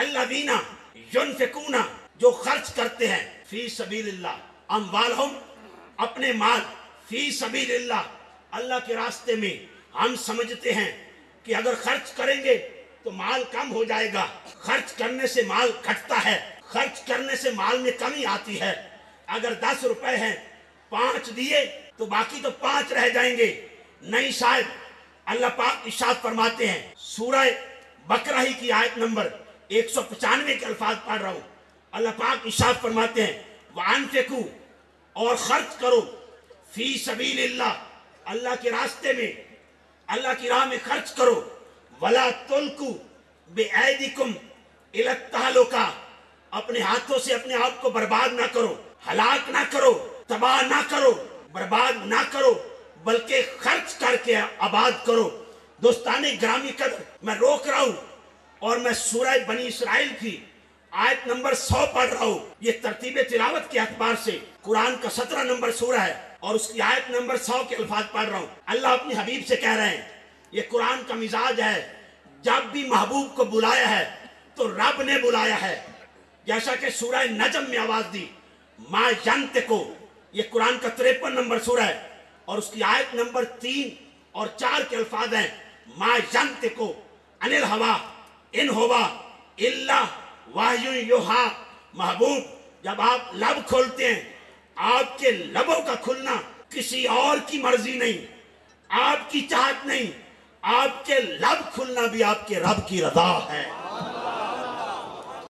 वल्लज़ीना युनफ़िकूना, जो खर्च करते हैं, फी सबीलिल्लाह, अम्वालहुम, अपने माल, फी सबीलिल्लाह, अल्लाह के रास्ते में। हम समझते हैं कि अगर खर्च करेंगे तो माल कम हो जाएगा, खर्च करने से माल घटता है, खर्च करने से माल में कमी आती है। अगर 10 रुपए हैं, 5 दिए तो बाकी तो 5 रह जाएंगे। नहीं साहब, अल्लाह पाक इरशाद फरमाते हैं, सूरह बकरा ही की आयत नंबर 195 के अल्फाज पढ़ रहा हूँ। अल्लाह पाक इरशाद फरमाते हैं, वअनफिकू, और खर्च करो, फी सबीलिल्लाह, अल्लाह के रास्ते में, अल्लाह की राह में खर्च करो। वला तुल्कू बिऐदिकुम इला तहलुका, अपने हाथों से अपने आप को बर्बाद ना करो, हलाक ना करो, तबाह ना करो, बर्बाद ना करो, बल्कि खर्च करके आबाद करो। दोस्ताने ग्रामी कदर, मैं रोक रहा हूँ और मैं सूरह बनी इसराइल की आयत नंबर 100 पढ़ रहा हूँ। ये तरतीब तिलावत के अतबार से कुरान का 17 नंबर सूरह है और उसकी आयत नंबर 100 के अल्फाज पढ़ रहा हूँ। अल्लाह अपने हबीब से कह रहे हैं, ये कुरान का मिजाज है, जब भी महबूब को बुलाया है तो रब ने बुलाया है। जैसा कि सूरह नजम में आवाज दी, मा यंतिकु, ये कुरान का 53 नंबर सूरह है और उसकी आयत नंबर 3 और 4 के अल्फाज हैं, मा यंतिकु अनिल हवा इन हुवा इल्ला वाह्युन युहा। महबूब, जब आप लब खोलते हैं, आपके लबों का खुलना किसी और की मर्जी नहीं, आपकी चाहत नहीं, आपके लब खुलना भी आपके रब की रज़ा है।